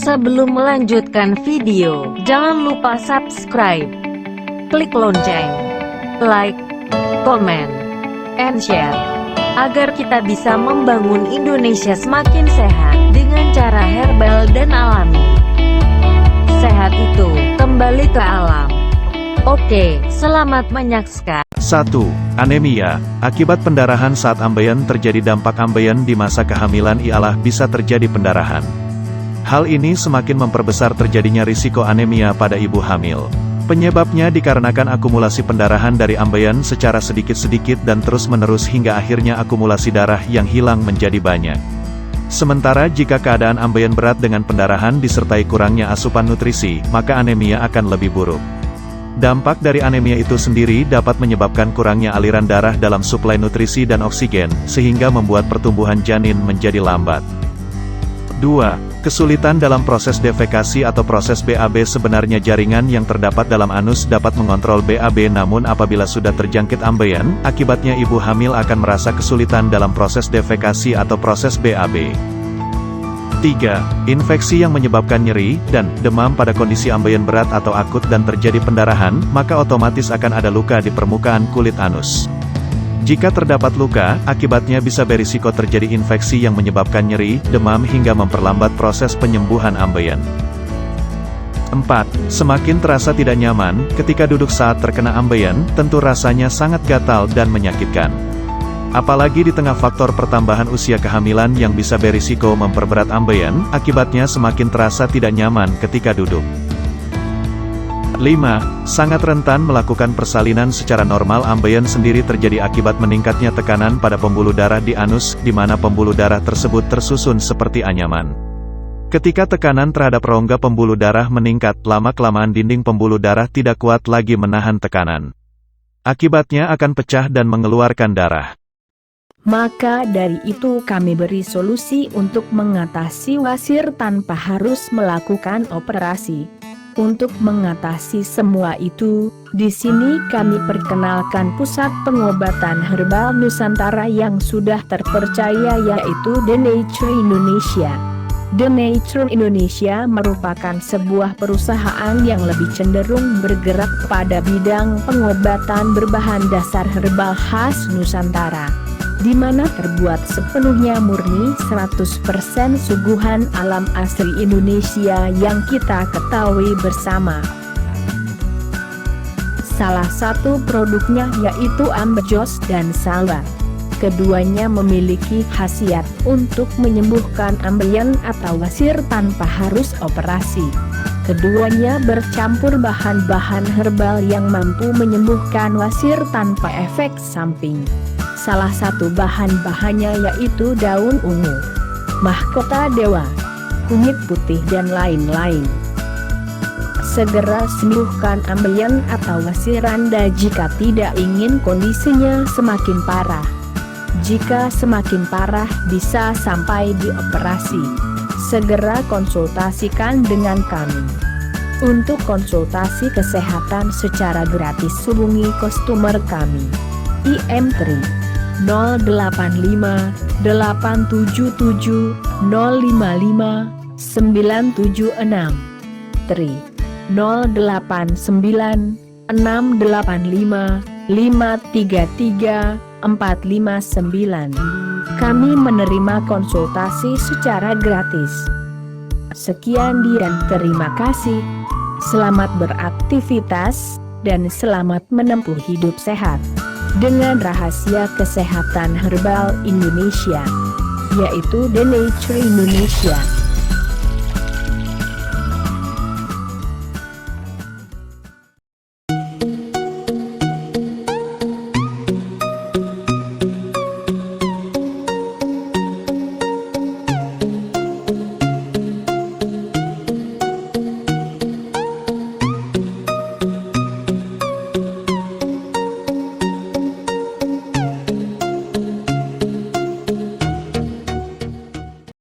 Sebelum melanjutkan video, jangan lupa subscribe, klik lonceng, like, comment, and share, agar kita bisa membangun Indonesia semakin sehat dengan cara herbal dan alami. Sehat itu kembali ke alam. Oke, selamat menyaksikan. 1. Anemia. Akibat pendarahan saat ambeien terjadi. Dampak ambeien di masa kehamilan ialah bisa terjadi pendarahan. Hal ini semakin memperbesar terjadinya risiko anemia pada ibu hamil. Penyebabnya dikarenakan akumulasi pendarahan dari ambeien secara sedikit-sedikit dan terus-menerus hingga akhirnya akumulasi darah yang hilang menjadi banyak. Sementara jika keadaan ambeien berat dengan pendarahan disertai kurangnya asupan nutrisi, maka anemia akan lebih buruk. Dampak dari anemia itu sendiri dapat menyebabkan kurangnya aliran darah dalam suplai nutrisi dan oksigen, sehingga membuat pertumbuhan janin menjadi lambat. 2. Kesulitan dalam proses defekasi atau proses BAB. Sebenarnya jaringan yang terdapat dalam anus dapat mengontrol BAB, namun apabila sudah terjangkit ambeien, akibatnya ibu hamil akan merasa kesulitan dalam proses defekasi atau proses BAB. 3. Infeksi yang menyebabkan nyeri dan demam pada kondisi ambeien berat atau akut dan terjadi pendarahan, maka otomatis akan ada luka di permukaan kulit anus. Jika terdapat luka, akibatnya bisa berisiko terjadi infeksi yang menyebabkan nyeri, demam hingga memperlambat proses penyembuhan ambeien. 4. Semakin terasa tidak nyaman ketika duduk saat terkena ambeien, tentu rasanya sangat gatal dan menyakitkan. Apalagi di tengah faktor pertambahan usia kehamilan yang bisa berisiko memperberat ambeien, akibatnya semakin terasa tidak nyaman ketika duduk. 5. Sangat rentan melakukan persalinan secara normal. Ambeien sendiri terjadi akibat meningkatnya tekanan pada pembuluh darah di anus, di mana pembuluh darah tersebut tersusun seperti anyaman. Ketika tekanan terhadap rongga pembuluh darah meningkat, lama-kelamaan dinding pembuluh darah tidak kuat lagi menahan tekanan. Akibatnya akan pecah dan mengeluarkan darah. Maka dari itu kami beri solusi untuk mengatasi wasir tanpa harus melakukan operasi. Untuk mengatasi semua itu, di sini kami perkenalkan pusat pengobatan herbal Nusantara yang sudah terpercaya, yaitu The Nature Indonesia. The Nature Indonesia merupakan sebuah perusahaan yang lebih cenderung bergerak pada bidang pengobatan berbahan dasar herbal khas Nusantara, di mana terbuat sepenuhnya murni 100% suguhan alam asli Indonesia yang kita ketahui bersama. Salah satu produknya yaitu ambejos dan salwa. Keduanya memiliki khasiat untuk menyembuhkan ambeien atau wasir tanpa harus operasi. Keduanya bercampur bahan-bahan herbal yang mampu menyembuhkan wasir tanpa efek samping. Salah satu bahan-bahannya yaitu daun ungu, mahkota dewa, kunyit putih dan lain-lain. Segera sembuhkan ambeien atau wasir Anda jika tidak ingin kondisinya semakin parah. Jika semakin parah bisa sampai dioperasi. Segera konsultasikan dengan kami. Untuk konsultasi kesehatan secara gratis hubungi customer kami. IM3 085 877 055 976 3 089 685 533 459. Kami menerima konsultasi secara gratis. Sekian dan terima kasih. Selamat beraktivitas dan selamat menempuh hidup sehat dengan rahasia kesehatan herbal Indonesia, yaitu The Nature Indonesia.